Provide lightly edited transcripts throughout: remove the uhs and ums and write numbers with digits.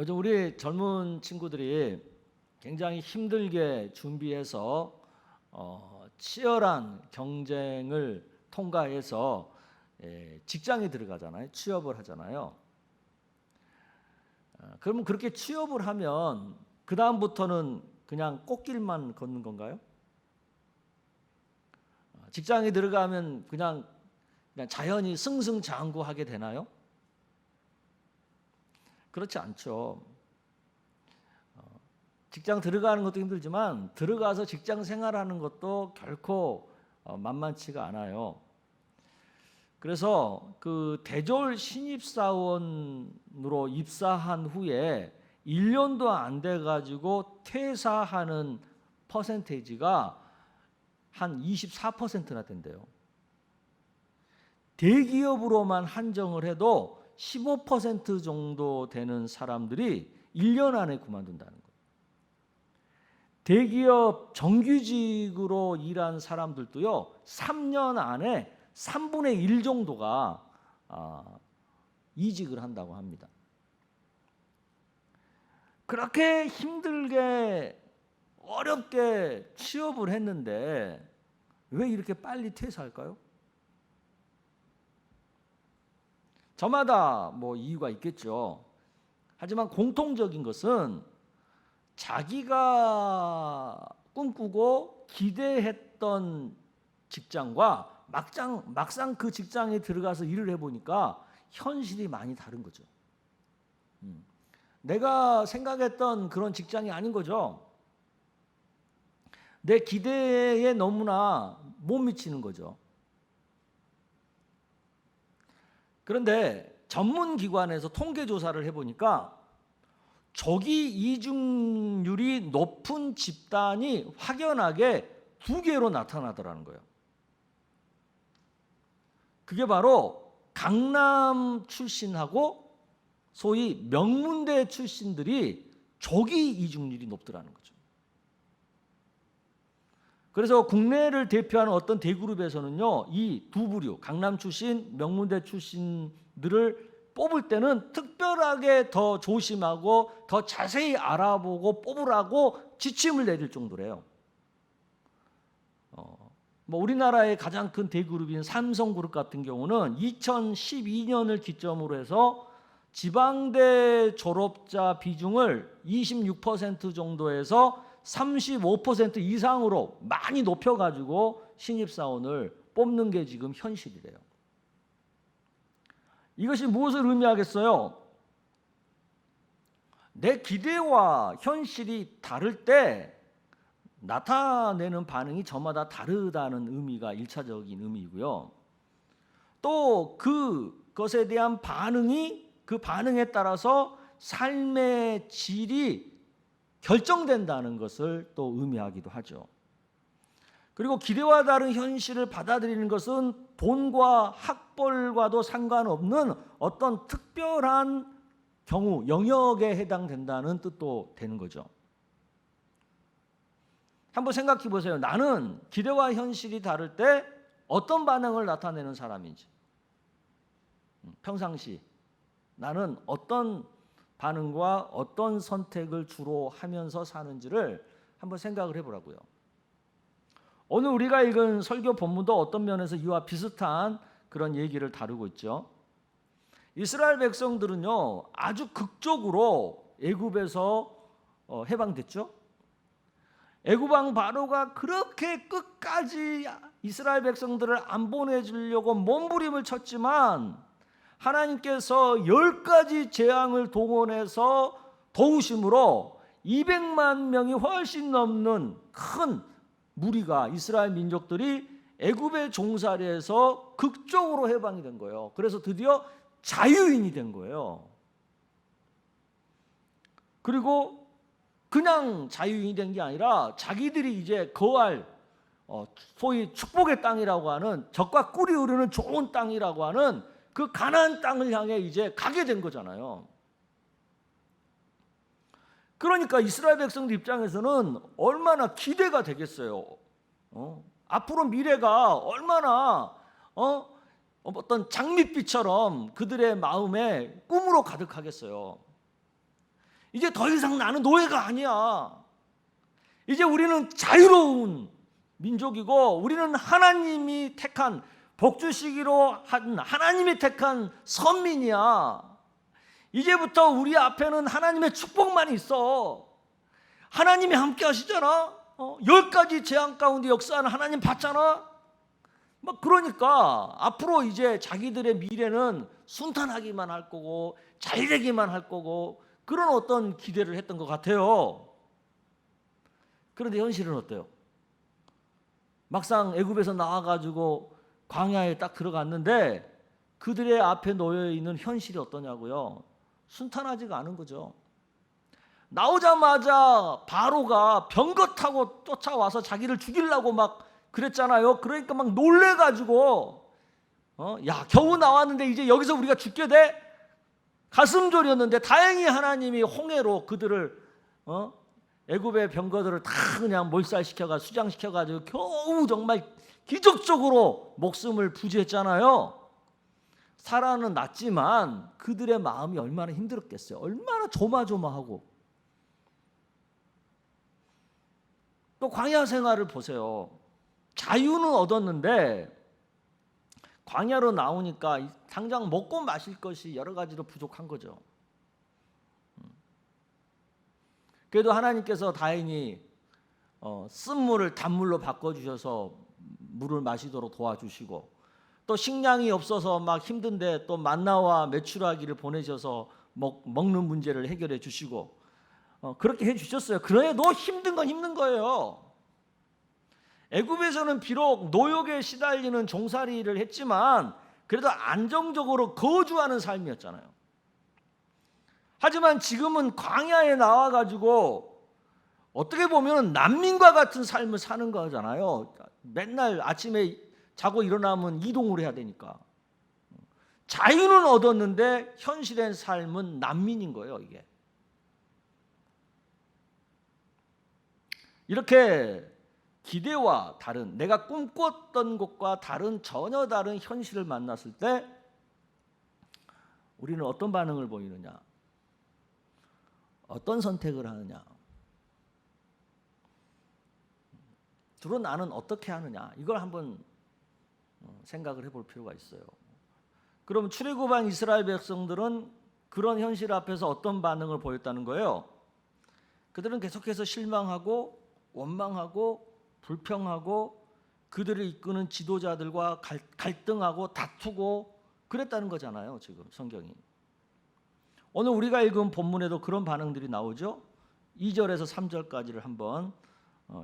요즘 우리 젊은 친구들이 굉장히 힘들게 준비해서 치열한 경쟁을 통과해서 직장에 들어가잖아요. 취업을 하잖아요. 그러면 그렇게 취업을 하면 그 다음부터는 그냥 꽃길만 걷는 건가요? 직장에 들어가면 그냥 자연히 승승장구하게 되나요? 그렇지 않죠. 직장 들어가는 것도 힘들지만 들어가서 직장 생활하는 것도 결코 만만치가 않아요. 그래서 그 대졸 신입사원으로 입사한 후에 1년도 안 돼 가지고 퇴사하는 퍼센테이지가 한 24%나 된대요. 대기업으로만 한정을 해도 15% 정도 되는 사람들이 1년 안에 그만둔다는 거예요. 대기업 정규직으로 일한 사람들도요, 3년 안에 3분의 1 정도가 이직을 한다고 합니다. 그렇게 힘들게 어렵게 취업을 했는데 왜 이렇게 빨리 퇴사할까요? 저마다 뭐 이유가 있겠죠. 하지만 공통적인 것은 자기가 꿈꾸고 기대했던 직장과 막상 그 직장에 들어가서 일을 해보니까 현실이 많이 다른 거죠. 내가 생각했던 그런 직장이 아닌 거죠. 내 기대에 너무나 못 미치는 거죠. 그런데 전문기관에서 통계조사를 해보니까 조기 이직률이 높은 집단이 확연하게 2개로 나타나더라는 거예요. 그게 바로 강남 출신하고 소위 명문대 출신들이 조기 이직률이 높더라는 거죠. 그래서 국내를 대표하는 어떤 대그룹에서는요, 이 두 부류, 강남 출신, 명문대 출신들을 뽑을 때는 특별하게 더 조심하고 더 자세히 알아보고 뽑으라고 지침을 내릴 정도래요. 뭐 우리나라의 가장 큰 대그룹인 삼성그룹 같은 경우는 2012년을 기점으로 해서 지방대 졸업자 비중을 26% 정도에서 35% 이상으로 많이 높여가지고 신입사원을 뽑는 게 지금 현실이래요. 이것이 무엇을 의미하겠어요? 내 기대와 현실이 다를 때 나타내는 반응이 저마다 다르다는 의미가 1차적인 의미이고요. 또 그것에 대한 반응이 그 반응에 따라서 삶의 질이 결정된다는 것을 또 의미하기도 하죠. 그리고 기대와 다른 현실을 받아들이는 것은 돈과 학벌과도 상관없는 어떤 특별한 경우, 영역에 해당된다는 뜻도 되는 거죠. 한번 생각해 보세요. 나는 기대와 현실이 다를 때 어떤 반응을 나타내는 사람인지. 평상시 나는 어떤 반응과 어떤 선택을 주로 하면서 사는지를 한번 생각을 해보라고요. 오늘 우리가 읽은 설교 본문도 어떤 면에서 이와 비슷한 그런 얘기를 다루고 있죠. 이스라엘 백성들은요, 아주 극적으로 애굽에서 해방됐죠. 애굽 왕 바로가 그렇게 끝까지 이스라엘 백성들을 안 보내주려고 몸부림을 쳤지만 하나님께서 10가지 재앙을 동원해서 도우심으로 200만 명이 훨씬 넘는 큰 무리가 이스라엘 민족들이 애굽의 종살이에서 극적으로 해방이 된 거예요. 그래서 드디어 자유인이 된 거예요. 그리고 그냥 자유인이 된 게 아니라 자기들이 이제 거할 소위 축복의 땅이라고 하는 젖과 꿀이 흐르는 좋은 땅이라고 하는 그 가나안 땅을 향해 이제 가게 된 거잖아요. 그러니까 이스라엘 백성들 입장에서는 얼마나 기대가 되겠어요. 앞으로 미래가 얼마나 어떤 장밋빛처럼 그들의 마음에 꿈으로 가득하겠어요. 이제 더 이상 나는 노예가 아니야. 이제 우리는 자유로운 민족이고 우리는 하나님이 택한 복주시기로 한 하나님이 택한 선민이야. 이제부터 우리 앞에는 하나님의 축복만 있어. 하나님이 함께 하시잖아. 10가지 재앙 가운데 역사하는 하나님 봤잖아. 막 그러니까 앞으로 이제 자기들의 미래는 순탄하기만 할 거고 잘 되기만 할 거고 그런 어떤 기대를 했던 것 같아요. 그런데 현실은 어때요? 막상 애굽에서 나와가지고 광야에 딱 들어갔는데 그들의 앞에 놓여 있는 현실이 어떠냐고요? 순탄하지가 않은 거죠. 나오자마자 바로가 병거 타고 쫓아와서 자기를 죽이려고 막 그랬잖아요. 그러니까 막 놀래가지고 야 겨우 나왔는데 이제 여기서 우리가 죽게 돼? 가슴 졸였는데 다행히 하나님이 홍해로 그들을 애굽의 병거들을 다 그냥 몰살시켜가 수장시켜가지고 겨우 정말 기적적으로 목숨을 부지했잖아요. 살아는 났지만 그들의 마음이 얼마나 힘들었겠어요. 얼마나 조마조마하고. 또 광야 생활을 보세요. 자유는 얻었는데 광야로 나오니까 당장 먹고 마실 것이 여러 가지로 부족한 거죠. 그래도 하나님께서 다행히 쓴물을 단물로 바꿔주셔서 물을 마시도록 도와주시고 또 식량이 없어서 막 힘든데 또 만나와 메추라기를 보내셔서 먹는 문제를 해결해 주시고 그렇게 해주셨어요. 그래도 힘든 건 힘든 거예요. 애굽에서는 비록 노역에 시달리는 종살이를 했지만 그래도 안정적으로 거주하는 삶이었잖아요. 하지만 지금은 광야에 나와가지고 어떻게 보면 난민과 같은 삶을 사는 거잖아요. 맨날 아침에 자고 일어나면 이동을 해야 되니까. 자유는 얻었는데 현실의 삶은 난민인 거예요, 이게. 이렇게 기대와 다른, 내가 꿈꿨던 것과 다른 전혀 다른 현실을 만났을 때 우리는 어떤 반응을 보이느냐? 어떤 선택을 하느냐? 주로 나는 어떻게 하느냐? 이걸 한번 생각을 해볼 필요가 있어요. 그럼 출애굽한 이스라엘 백성들은 그런 현실 앞에서 어떤 반응을 보였다는 거예요? 그들은 계속해서 실망하고 원망하고 불평하고 그들을 이끄는 지도자들과 갈등하고 다투고 그랬다는 거잖아요. 지금 성경이. 오늘 우리가 읽은 본문에도 그런 반응들이 나오죠. 2절에서 3절까지를 한번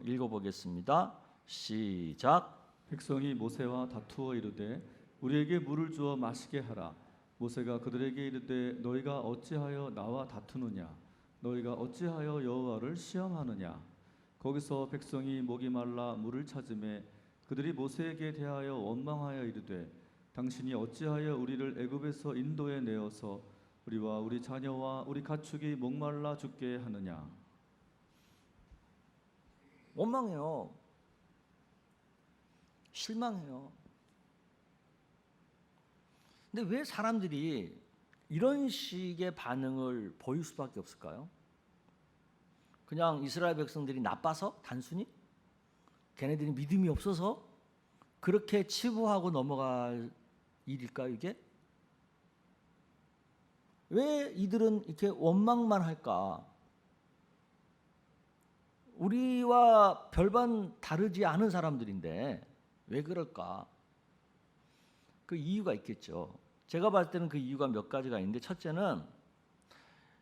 읽어보겠습니다. 시작. 백성이 모세와 다투어 이르되 우리에게 물을 주어 마시게 하라. 모세가 그들에게 이르되 너희가 어찌하여 나와 다투느냐? 너희가 어찌하여 여호와를 시험하느냐? 거기서 백성이 목이 말라 물을 찾으매 그들이 모세에게 대하여 원망하여 이르되 당신이 어찌하여 우리를 애굽에서 인도에 내어서 우리와 우리 자녀와 우리 가축이 목말라 죽게 하느냐? 원망해요. 실망해요. 근데 왜 사람들이 이런 식의 반응을 보일 수밖에 없을까요? 그냥 이스라엘 백성들이 나빠서 단순히 걔네들이 믿음이 없어서 그렇게 치부하고 넘어갈 일일까요, 이게? 왜 이들은 이렇게 원망만 할까? 우리와 별반 다르지 않은 사람들인데 왜 그럴까? 그 이유가 있겠죠. 제가 봤을 때는 그 이유가 몇 가지가 있는데 첫째는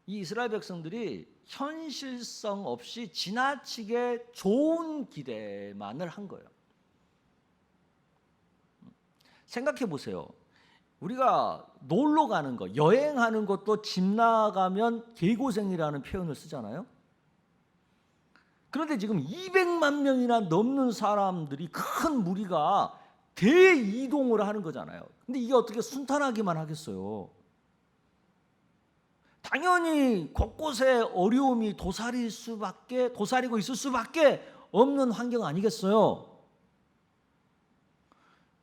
이 이스라엘 백성들이 현실성 없이 지나치게 좋은 기대만을 한 거예요. 생각해 보세요. 우리가 놀러 가는 거, 여행하는 것도 집 나가면 개고생이라는 표현을 쓰잖아요. 그런데 지금 200만 명이나 넘는 사람들이 큰 무리가 대이동을 하는 거잖아요. 근데 이게 어떻게 순탄하기만 하겠어요? 당연히 곳곳에 어려움이 도사리고 있을 수밖에 없는 환경 아니겠어요?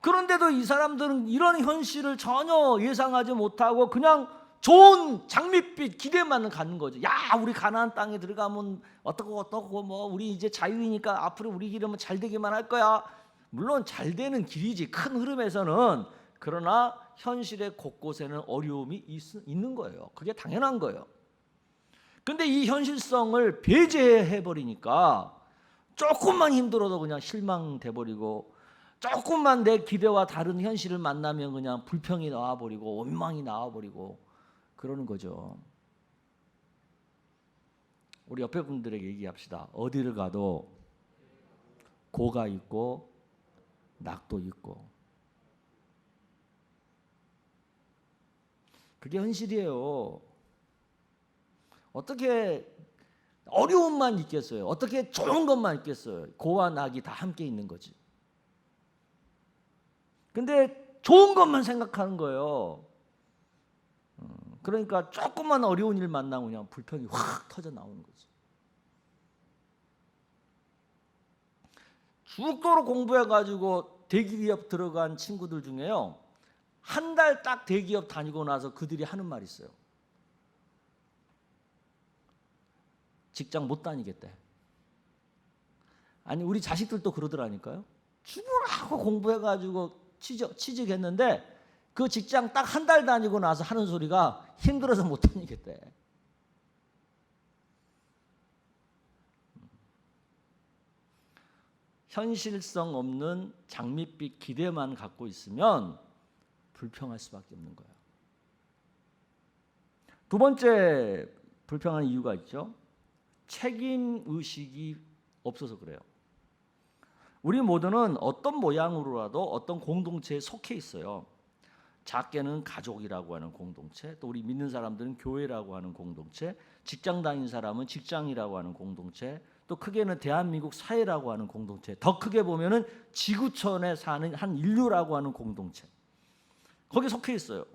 그런데도 이 사람들은 이런 현실을 전혀 예상하지 못하고 그냥 좋은 장밋빛 기대만 갖는 거죠. 야, 우리 가나안 땅에 들어가면 어떻고 뭐 우리 이제 자유이니까 앞으로 우리 길은 잘 되기만 할 거야. 물론 잘 되는 길이지 큰 흐름에서는. 그러나 현실의 곳곳에는 어려움이 있는 거예요. 그게 당연한 거예요. 근데 이 현실성을 배제해 버리니까 조금만 힘들어도 그냥 실망돼 버리고, 조금만 내 기대와 다른 현실을 만나면 그냥 불평이 나와 버리고 원망이 나와 버리고 그러는 거죠. 우리 옆에 분들에게 얘기합시다. 어디를 가도 고가 있고 낙도 있고. 그게 현실이에요. 어떻게 어려움만 있겠어요? 어떻게 좋은 것만 있겠어요? 고와 낙이 다 함께 있는 거지. 근데 좋은 것만 생각하는 거예요. 그러니까 조금만 어려운 일 만나면 그냥 불평이 확 터져 나오는 거지. 죽도록 공부해가지고 대기업 들어간 친구들 중에요, 한 달 딱 대기업 다니고 나서 그들이 하는 말이 있어요. 직장 못 다니겠대. 아니 우리 자식들도 그러더라니까요. 죽으라고 공부해가지고 취직했는데 그 직장 딱 한 달 다니고 나서 하는 소리가 힘들어서 못 다니겠대. 현실성 없는 장밋빛 기대만 갖고 있으면 불평할 수밖에 없는 거예요. 두 번째 불평하는 이유가 있죠. 책임 의식이 없어서 그래요. 우리 모두는 어떤 모양으로라도 어떤 공동체에 속해 있어요. 작게는 가족이라고 하는 공동체, 또 우리 믿는 사람들은 교회라고 하는 공동체, 직장 다니는 사람은 직장이라고 하는 공동체, 또 크게는 대한민국 사회라고 하는 공동체, 더 크게 보면은 지구촌에 사는 한 인류라고 하는 공동체, 거기에 속해 있어요.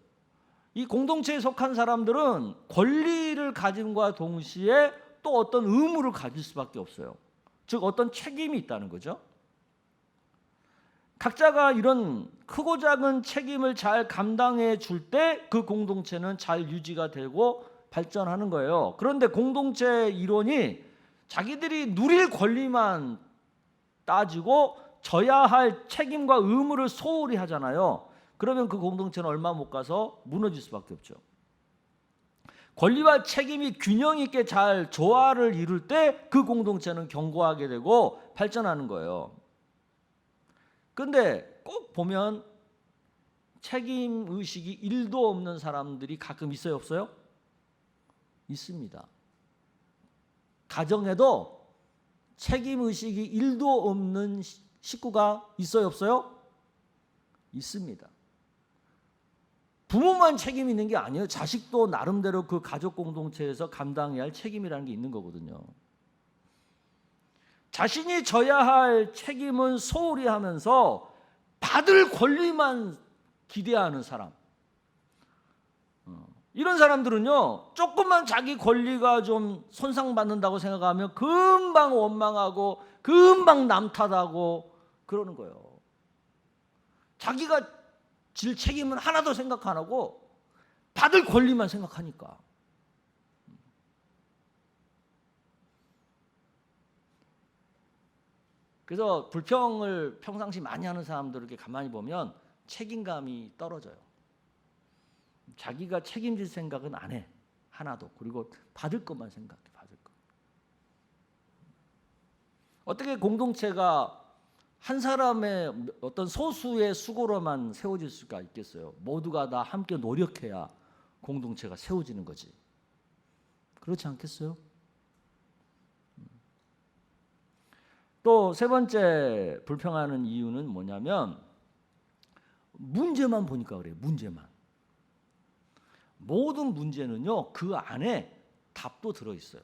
이 공동체에 속한 사람들은 권리를 가짐과 동시에 또 어떤 의무를 가질 수밖에 없어요. 즉 어떤 책임이 있다는 거죠. 각자가 이런 크고 작은 책임을 잘 감당해 줄 때 그 공동체는 잘 유지가 되고 발전하는 거예요. 그런데 공동체 이론이 자기들이 누릴 권리만 따지고 져야 할 책임과 의무를 소홀히 하잖아요. 그러면 그 공동체는 얼마 못 가서 무너질 수밖에 없죠. 권리와 책임이 균형 있게 잘 조화를 이룰 때 그 공동체는 견고하게 되고 발전하는 거예요. 그런데 꼭 보면 책임 의식이 1도 없는 사람들이 가끔 있어요, 없어요? 있습니다. 가정에도 책임 의식이 1도 없는 식구가 있어요, 없어요? 있습니다. 부모만 책임 있는 게 아니에요. 자식도 나름대로 그 가족 공동체에서 감당해야 할 책임이라는 게 있는 거거든요. 자신이 져야 할 책임은 소홀히 하면서 받을 권리만 기대하는 사람, 이런 사람들은요, 조금만 자기 권리가 좀 손상받는다고 생각하면 금방 원망하고 금방 남 탓하고 그러는 거예요. 자기가 질 책임은 하나도 생각 안 하고 받을 권리만 생각하니까. 그래서 불평을 평상시 많이 하는 사람들을 이렇게 가만히 보면 책임감이 떨어져요. 자기가 책임질 생각은 안 해. 하나도. 그리고 받을 것만 생각해. 받을 것. 어떻게 공동체가 한 사람의 어떤 소수의 수고로만 세워질 수가 있겠어요? 모두가 다 함께 노력해야 공동체가 세워지는 거지. 그렇지 않겠어요? 또 세 번째 불평하는 이유는 뭐냐면 문제만 보니까 그래요. 문제만. 모든 문제는요, 그 안에 답도 들어있어요.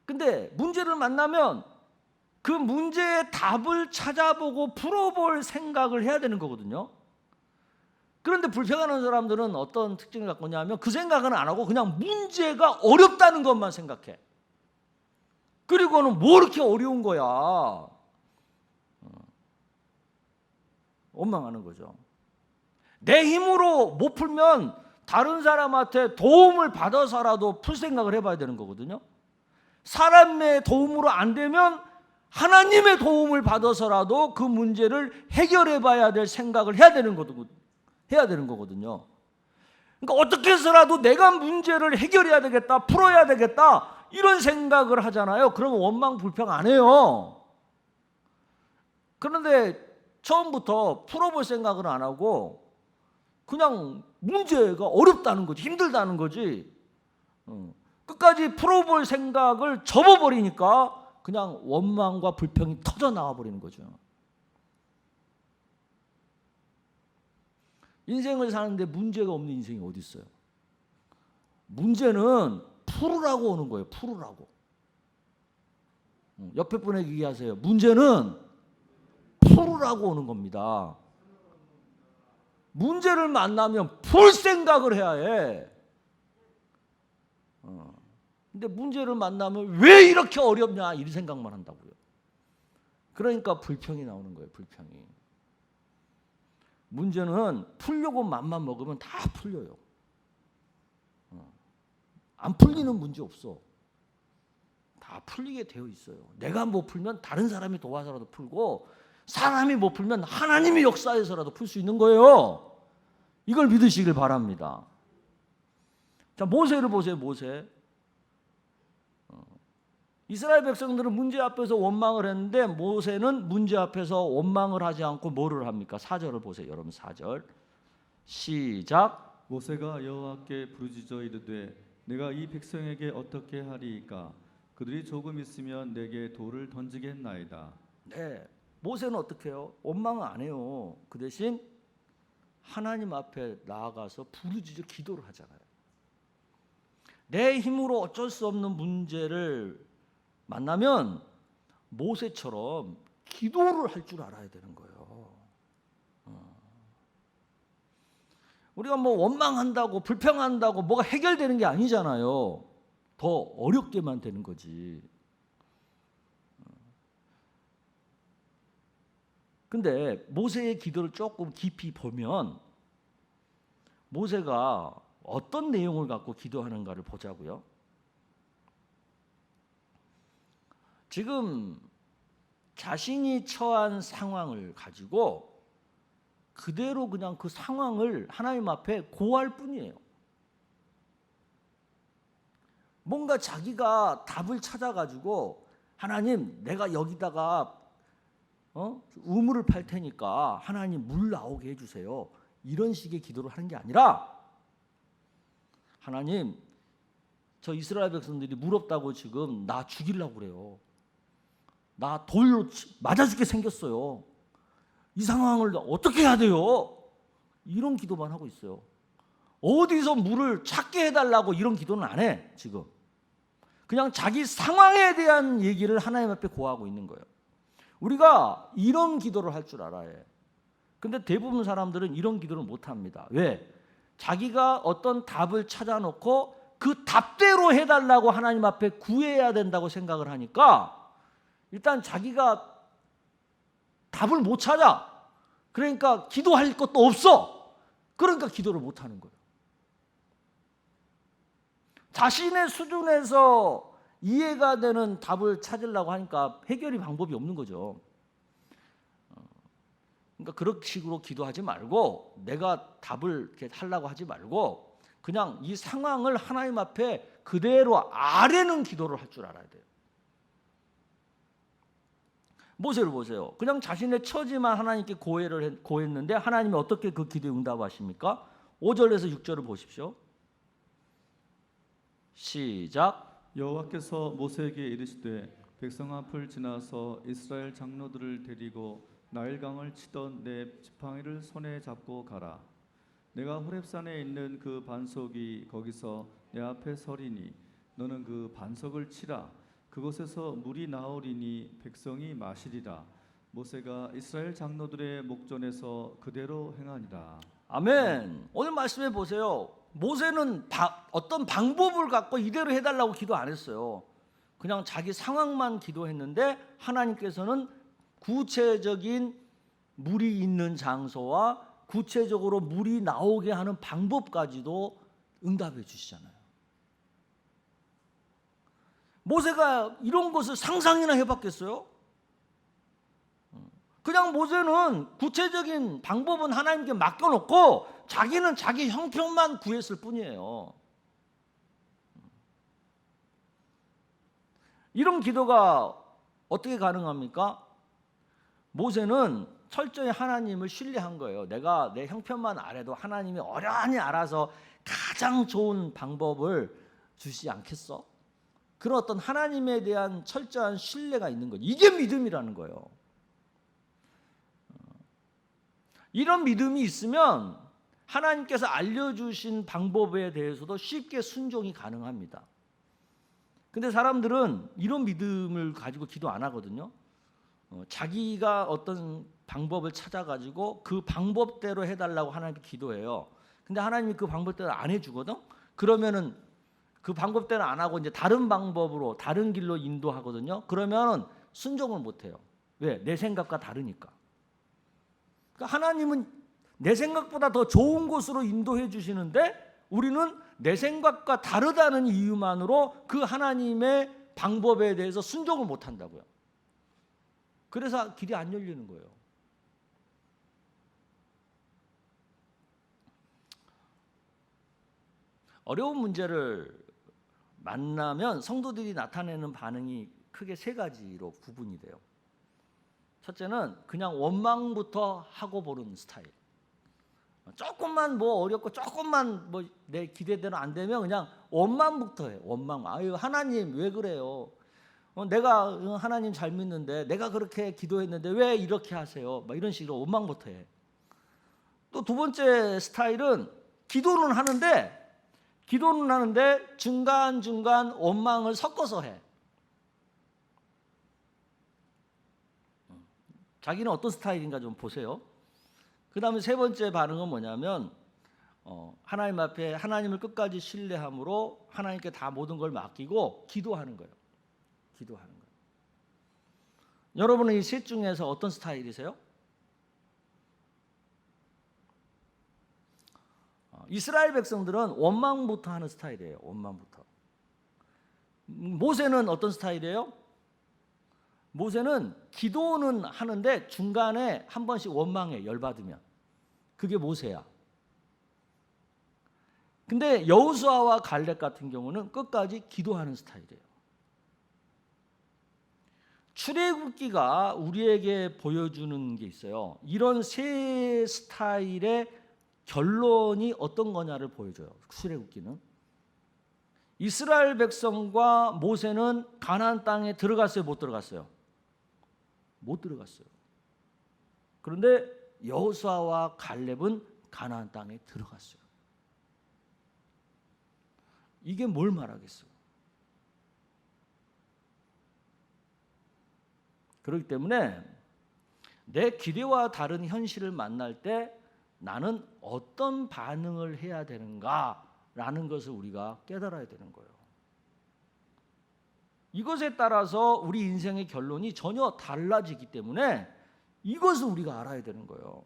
근데 문제를 만나면 그 문제의 답을 찾아보고 풀어볼 생각을 해야 되는 거거든요. 그런데 불평하는 사람들은 어떤 특징을 갖고 있냐면 그 생각은 안 하고 그냥 문제가 어렵다는 것만 생각해. 그리고는 뭐 이렇게 어려운 거야. 원망하는 거죠. 내 힘으로 못 풀면 다른 사람한테 도움을 받아서라도 풀 생각을 해봐야 되는 거거든요. 사람의 도움으로 안 되면 하나님의 도움을 받아서라도 그 문제를 해결해 봐야 될 생각을 해야 되는 거거든요. 그러니까 어떻게 해서라도 내가 문제를 해결해야 되겠다, 풀어야 되겠다 이런 생각을 하잖아요. 그러면 원망 불평 안 해요. 그런데 처음부터 풀어볼 생각을 안 하고 그냥 문제가 어렵다는 거지, 힘들다는 거지. 끝까지 풀어볼 생각을 접어버리니까 그냥 원망과 불평이 터져 나와버리는 거죠. 인생을 사는데 문제가 없는 인생이 어디 있어요? 문제는 풀으라고 오는 거예요. 풀으라고. 옆에 분에게 얘기하세요. 문제는 풀으라고 오는 겁니다. 문제를 만나면 풀 생각을 해야 해. 근데 문제를 만나면 왜 이렇게 어렵냐 이 생각만 한다고요. 그러니까 불평이 나오는 거예요. 불평이. 문제는 풀려고 맘만 먹으면 다 풀려요. 안 풀리는 문제 없어. 다 풀리게 되어 있어요. 내가 못 풀면 다른 사람이 도와서라도 풀고, 사람이 못 풀면 하나님의 역사에서라도 풀 수 있는 거예요. 이걸 믿으시길 바랍니다. 자, 모세를 보세요. 모세. 이스라엘 백성들은 문제 앞에서 원망을 했는데 모세는 문제 앞에서 원망을 하지 않고 뭐를 합니까? 4절을 보세요. 여러분 4절 시작. 모세가 여호와께 부르짖어 이르되 내가 이 백성에게 어떻게 하리이까? 그들이 조금 있으면 내게 돌을 던지겠나이다. 네, 모세는 어떻게 해요? 원망을 안 해요. 그 대신 하나님 앞에 나아가서 부르짖어 기도를 하잖아요. 내 힘으로 어쩔 수 없는 문제를 만나면 모세처럼 기도를 할 줄 알아야 되는 거예요. 우리가 뭐 원망한다고 불평한다고 뭐가 해결되는 게 아니잖아요. 더 어렵게만 되는 거지. 근데 모세의 기도를 조금 깊이 보면 모세가 어떤 내용을 갖고 기도하는가를 보자고요. 지금 자신이 처한 상황을 가지고 그대로 그냥 그 상황을 하나님 앞에 고할 뿐이에요. 뭔가 자기가 답을 찾아가지고 하나님 내가 여기다가 우물을 팔 테니까 하나님 물 나오게 해주세요. 이런 식의 기도를 하는 게 아니라 하나님 저 이스라엘 백성들이 물 없다고 지금 나 죽이려고 그래요. 나 돌로 맞아 죽게 생겼어요. 이 상황을 어떻게 해야 돼요? 이런 기도만 하고 있어요. 어디서 물을 찾게 해달라고 이런 기도는 안 해. 지금 그냥 자기 상황에 대한 얘기를 하나님 앞에 고하고 있는 거예요. 우리가 이런 기도를 할 줄 알아야 해. 근데 대부분 사람들은 이런 기도를 못 합니다. 왜? 자기가 어떤 답을 찾아놓고 그 답대로 해달라고 하나님 앞에 구해야 된다고 생각을 하니까 일단 자기가 답을 못 찾아. 그러니까 기도할 것도 없어. 그러니까 기도를 못 하는 거예요. 자신의 수준에서 이해가 되는 답을 찾으려고 하니까 해결이 방법이 없는 거죠. 그러니까 그런 식으로 기도하지 말고 내가 답을 이렇게 하려고 하지 말고 그냥 이 상황을 하나님 앞에 그대로 아뢰는 기도를 할 줄 알아야 돼요. 모세를 보세요. 그냥 자신의 처지만 하나님께 고했는데 하나님이 어떻게 그 기도에 응답하십니까? 5절에서 6절을 보십시오. 시작. 여호와께서 모세에게 이르시되 백성 앞을 지나서 이스라엘 장로들을 데리고 나일강을 치던 내 지팡이를 손에 잡고 가라. 내가 호렙산에 있는 그 반석이 거기서 내 앞에 서리니 너는 그 반석을 치라. 그곳에서 물이 나오리니 백성이 마시리라. 모세가 이스라엘 장로들의 목전에서 그대로 행하니라. 아멘. 오늘 말씀해 보세요. 모세는 어떤 방법을 갖고 이대로 해달라고 기도 안 했어요. 그냥 자기 상황만 기도했는데 하나님께서는 구체적인 물이 있는 장소와 구체적으로 물이 나오게 하는 방법까지도 응답해 주시잖아요. 모세가 이런 것을 상상이나 해봤겠어요? 그냥 모세는 구체적인 방법은 하나님께 맡겨놓고 자기는 자기 형편만 구했을 뿐이에요. 이런 기도가 어떻게 가능합니까? 모세는 철저히 하나님을 신뢰한 거예요. 내가 내 형편만 알아도 하나님이 어련히 알아서 가장 좋은 방법을 주시지 않겠어? 그런 어떤 하나님에 대한 철저한 신뢰가 있는 거죠. 이게 믿음이라는 거예요. 이런 믿음이 있으면 하나님께서 알려주신 방법에 대해서도 쉽게 순종이 가능합니다. 근데 사람들은 이런 믿음을 가지고 기도 안 하거든요. 자기가 어떤 방법을 찾아가지고 그 방법대로 해달라고 하나님께 기도해요. 근데 하나님이 그 방법대로 안 해주거든. 그러면은 그 방법대로 안 하고 이제 다른 방법으로 다른 길로 인도하거든요. 그러면은 순종을 못 해요. 왜? 내 생각과 다르니까. 그러니까 하나님은 내 생각보다 더 좋은 곳으로 인도해 주시는데 우리는 내 생각과 다르다는 이유만으로 그 하나님의 방법에 대해서 순종을 못 한다고요. 그래서 길이 안 열리는 거예요. 어려운 문제를 만나면 성도들이 나타내는 반응이 크게 세 가지로 구분이 돼요. 첫째는 그냥 원망부터 하고 보는 스타일. 조금만 뭐 어렵고 조금만 뭐 내 기대대로 안 되면 그냥 원망부터 해. 원망. 아유 하나님 왜 그래요? 내가 하나님 잘 믿는데 내가 그렇게 기도했는데 왜 이렇게 하세요? 막 이런 식으로 원망부터 해. 또 두 번째 스타일은 기도는 하는데 중간중간 원망을 섞어서 해. 자기는 어떤 스타일인가 좀 보세요. 그 다음에 세 번째 반응은 뭐냐면 하나님 앞에 하나님을 끝까지 신뢰함으로 하나님께 다 모든 걸 맡기고 기도하는 거예요. 기도하는 거예요. 여러분은 이 셋 중에서 어떤 스타일이세요? 이스라엘 백성들은 원망부터 하는 스타일이에요. 원망부터. 모세는 어떤 스타일이에요? 모세는 기도는 하는데 중간에 한 번씩 원망해. 열받으면. 그게 모세야. 근데 여호수아와 갈렙 같은 경우는 끝까지 기도하는 스타일이에요. 출애굽기가 우리에게 보여주는 게 있어요. 이런 세 스타일의 결론이 어떤 거냐를 보여줘요. 출애굽기는. 이스라엘 백성과 모세는 가나안 땅에 들어갔어요? 못 들어갔어요? 못 들어갔어요. 그런데 여호수아와 갈렙은 가나안 땅에 들어갔어요. 이게 뭘 말하겠어요? 그렇기 때문에 내 기대와 다른 현실을 만날 때 나는 어떤 반응을 해야 되는가라는 것을 우리가 깨달아야 되는 거예요. 이것에 따라서 우리 인생의 결론이 전혀 달라지기 때문에 이것을 우리가 알아야 되는 거예요.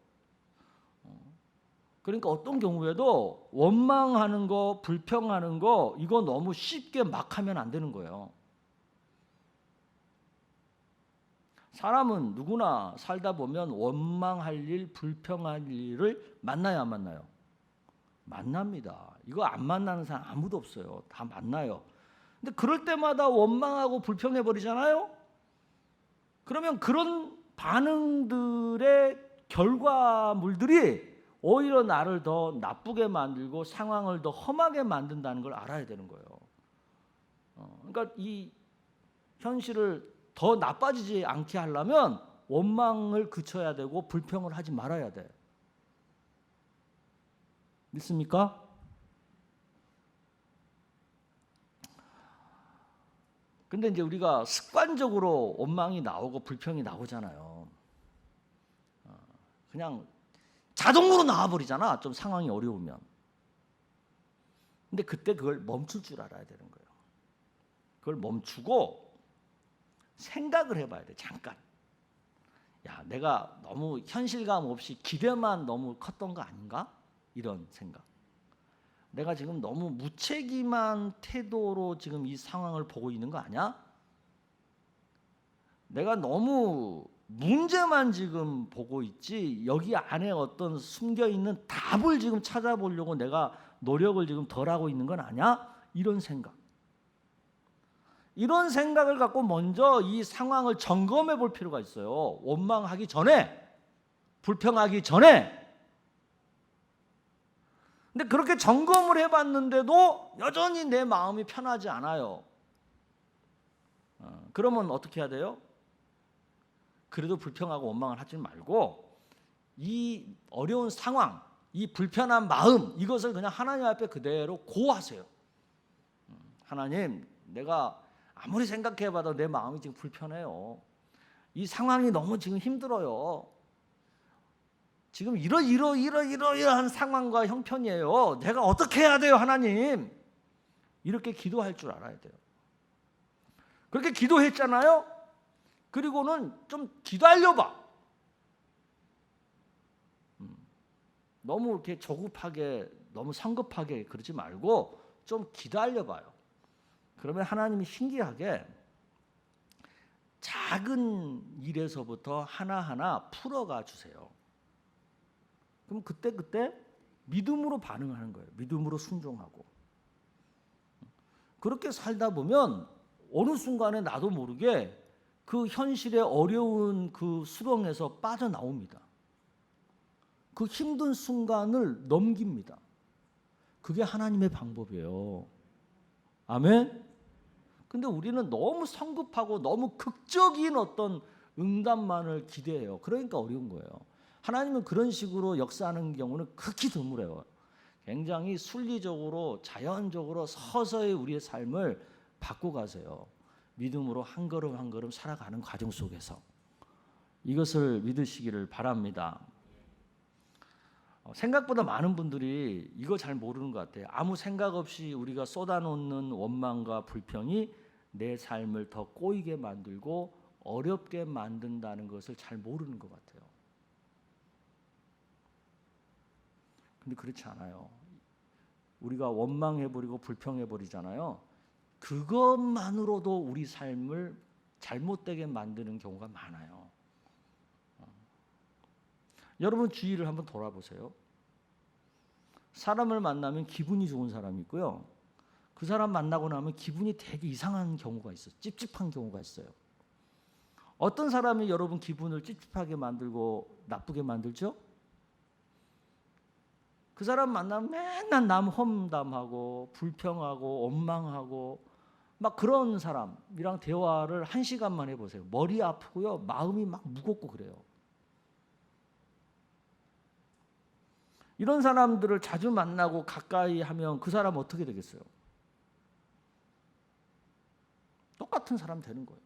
그러니까 어떤 경우에도 원망하는 거, 불평하는 거 이거 너무 쉽게 막 하면 안 되는 거예요. 사람은 누구나 살다 보면 원망할 일, 불평할 일을 만나야 안 만나요? 만납니다. 이거 안 만나는 사람 아무도 없어요. 다 만나요. 근데 그럴 때마다 원망하고 불평해 버리잖아요. 그러면 그런 반응들의 결과물들이 오히려 나를 더 나쁘게 만들고 상황을 더 험하게 만든다는 걸 알아야 되는 거예요. 그러니까 이 현실을 더 나빠지지 않게 하려면 원망을 그쳐야 되고 불평을 하지 말아야 돼. 믿습니까? 근데 이제 우리가 습관적으로 원망이 나오고 불평이 나오잖아요. 그냥 자동으로 나와버리잖아. 좀 상황이 어려우면. 근데 그때 그걸 멈출 줄 알아야 되는 거예요. 그걸 멈추고 생각을 해봐야 돼. 잠깐. 야, 내가 너무 현실감 없이 기대만 너무 컸던 거 아닌가? 이런 생각. 내가 지금 너무 무책임한 태도로 지금 이 상황을 보고 있는 거 아니야? 내가 너무 문제만 지금 보고 있지 여기 안에 어떤 숨겨 있는 답을 지금 찾아보려고 내가 노력을 지금 덜 하고 있는 건 아니야? 이런 생각. 이런 생각을 갖고 먼저 이 상황을 점검해 볼 필요가 있어요. 원망하기 전에, 불평하기 전에. 근데 그렇게 점검을 해봤는데도 여전히 내 마음이 편하지 않아요. 그러면 어떻게 해야 돼요? 그래도 불평하고 원망을 하지 말고 이 어려운 상황, 이 불편한 마음, 이것을 그냥 하나님 앞에 그대로 고하세요. 하나님, 내가 아무리 생각해봐도 내 마음이 지금 불편해요. 이 상황이 너무 지금 힘들어요. 지금 이러한 상황과 형편이에요. 내가 어떻게 해야 돼요, 하나님? 이렇게 기도할 줄 알아야 돼요. 그렇게 기도했잖아요. 그리고는 좀 기다려봐. 너무 이렇게 조급하게, 너무 성급하게 그러지 말고 좀 기다려봐요. 그러면 하나님이 신기하게 작은 일에서부터 하나하나 풀어가 주세요. 그럼 그때 믿음으로 반응하는 거예요. 믿음으로 순종하고. 그렇게 살다 보면 어느 순간에 나도 모르게 그 현실의 어려운 그 수렁에서 빠져나옵니다. 그 힘든 순간을 넘깁니다. 그게 하나님의 방법이에요. 아멘? 근데 우리는 너무 성급하고 너무 극적인 어떤 응답만을 기대해요. 그러니까 어려운 거예요. 하나님은 그런 식으로 역사하는 경우는 극히 드물어요. 굉장히 순리적으로 자연적으로 서서히 우리의 삶을 바꿔가세요. 믿음으로 한 걸음 한 걸음 살아가는 과정 속에서. 이것을 믿으시기를 바랍니다. 생각보다 많은 분들이 이거 잘 모르는 것 같아요. 아무 생각 없이 우리가 쏟아놓는 원망과 불평이 내 삶을 더 꼬이게 만들고 어렵게 만든다는 것을 잘 모르는 것 같아요. 근데 그렇지 않아요. 우리가 원망해버리고 불평해버리잖아요. 그것만으로도 우리 삶을 잘못되게 만드는 경우가 많아요. 여러분 주위를 한번 돌아보세요. 사람을 만나면 기분이 좋은 사람이 있고요. 그 사람 만나고 나면 기분이 되게 이상한 경우가 있어요. 찝찝한 경우가 있어요. 어떤 사람이 여러분 기분을 찝찝하게 만들고 나쁘게 만들죠? 그 사람 만나면 맨날 남 험담하고 불평하고 원망하고 막 그런 사람이랑 대화를 1시간만 해보세요. 머리 아프고요. 마음이 막 무겁고 그래요. 이런 사람들을 자주 만나고 가까이 하면 그 사람 어떻게 되겠어요? 똑같은 사람 되는 거예요.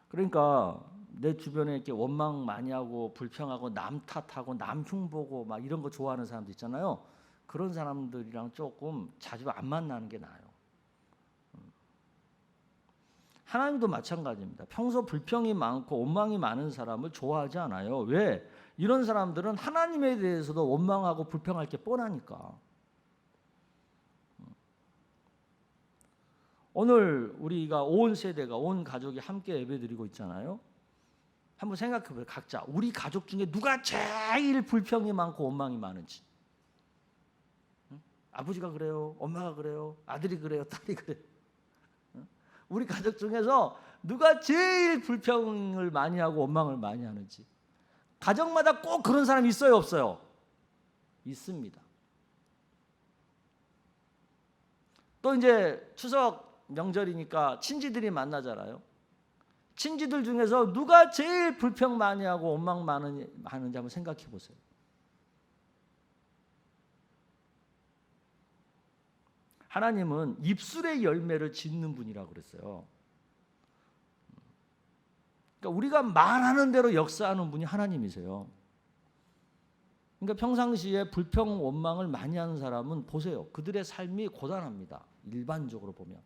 그러니까 내 주변에 이렇게 원망 많이 하고 불평하고 남 탓하고 남 흉보고 막 이런 거 좋아하는 사람들 있잖아요. 그런 사람들이랑 조금 자주 안 만나는 게 나아요. 하나님도 마찬가지입니다. 평소 불평이 많고 원망이 많은 사람을 좋아하지 않아요. 왜? 이런 사람들은 하나님에 대해서도 원망하고 불평할 게 뻔하니까. 오늘 우리가 온 세대가 온 가족이 함께 예배드리고 있잖아요. 한번 생각해보세요. 각자 우리 가족 중에 누가 제일 불평이 많고 원망이 많은지. 아버지가 그래요? 엄마가 그래요? 아들이 그래요? 딸이 그래요? 우리 가족 중에서 누가 제일 불평을 많이 하고 원망을 많이 하는지. 가정마다 꼭 그런 사람이 있어요? 없어요? 있습니다. 또 이제 추석 명절이니까 친지들이 만나잖아요. 친지들 중에서 누가 제일 불평 많이 하고 원망 많은지 한번 생각해 보세요. 하나님은 입술의 열매를 짓는 분이라고 그랬어요. 그러니까 우리가 말하는 대로 역사하는 분이 하나님이세요. 그러니까 평상시에 불평, 원망을 많이 하는 사람은 보세요. 그들의 삶이 고단합니다. 일반적으로 보면.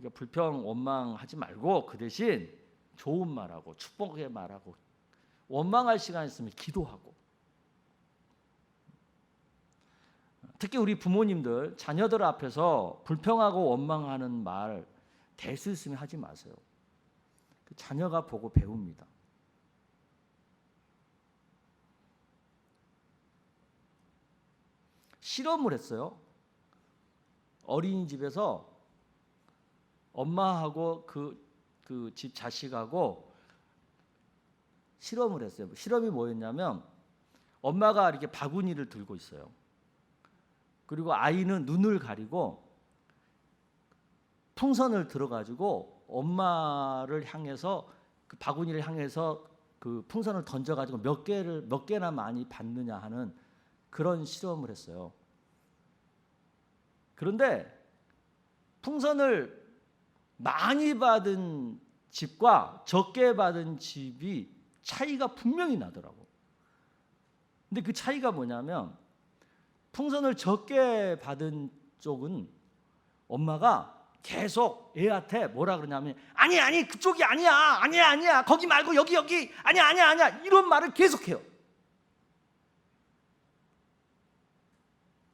그러니까 불평 원망하지 말고 그 대신 좋은 말하고 축복의 말하고 원망할 시간 있으면 기도하고. 특히 우리 부모님들 자녀들 앞에서 불평하고 원망하는 말 대수 있으면 하지 마세요. 자녀가 보고 배웁니다. 실험을 했어요. 어린이집에서 엄마하고 그 집 자식하고 실험을 했어요. 실험이 뭐였냐면 엄마가 이렇게 바구니를 들고 있어요. 그리고 아이는 눈을 가리고 풍선을 들어가지고 엄마를 향해서 그 바구니를 향해서 그 풍선을 던져가지고 몇 개나 많이 받느냐 하는 그런 실험을 했어요. 그런데 풍선을 많이 받은 집과 적게 받은 집이 차이가 분명히 나더라고. 근데 그 차이가 뭐냐면 풍선을 적게 받은 쪽은 엄마가 계속 애한테 뭐라 그러냐면 아니 그쪽이 아니야 거기 말고 여기 아니야 이런 말을 계속해요.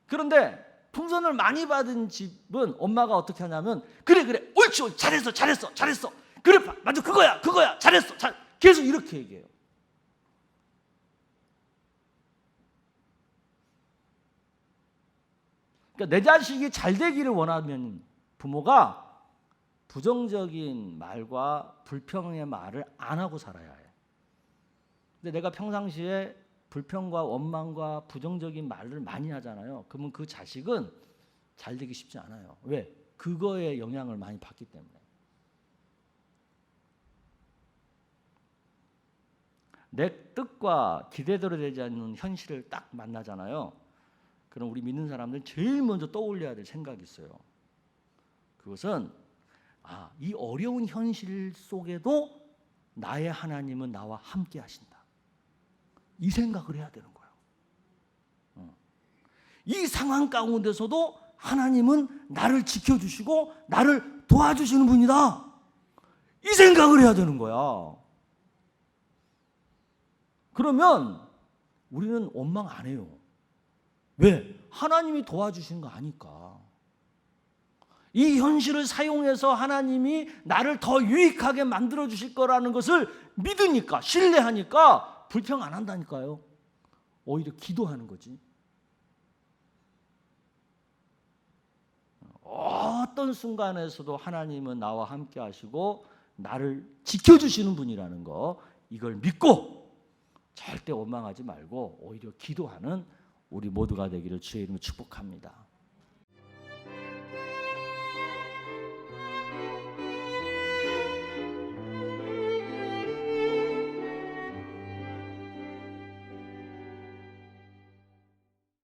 그런데 풍선을 많이 받은 집은 엄마가 어떻게 하냐면 그래 옳지 잘했어 그래 맞아 그거야 잘했어 계속 이렇게 얘기해요. 그러니까 내 자식이 잘 되기를 원하면 부모가 부정적인 말과 불평의 말을 안 하고 살아야 해. 근데 내가 평상시에 불평과 원망과 부정적인 말을 많이 하잖아요. 그러면 그 자식은 잘 되기 쉽지 않아요. 왜? 그거에 영향을 많이 받기 때문에. 내 뜻과 기대대로 되지 않는 현실을 딱 만나잖아요. 그럼 우리 믿는 사람들은 제일 먼저 떠올려야 될 생각이 있어요. 그것은 이 어려운 현실 속에도 나의 하나님은 나와 함께 하신다. 이 생각을 해야 되는 거예요. 이 상황 가운데서도 하나님은 나를 지켜주시고 나를 도와주시는 분이다. 이 생각을 해야 되는 거야. 그러면 우리는 원망 안 해요. 왜? 하나님이 도와주시는 거 아니까. 이 현실을 사용해서 하나님이 나를 더 유익하게 만들어 주실 거라는 것을 믿으니까, 신뢰하니까 불평 안 한다니까요. 오히려 기도하는 거지. 어떤 순간에서도 하나님은 나와 함께 하시고 나를 지켜주시는 분이라는 거, 이걸 믿고 절대 원망하지 말고 오히려 기도하는 우리 모두가 되기를 주의 이름으로 축복합니다.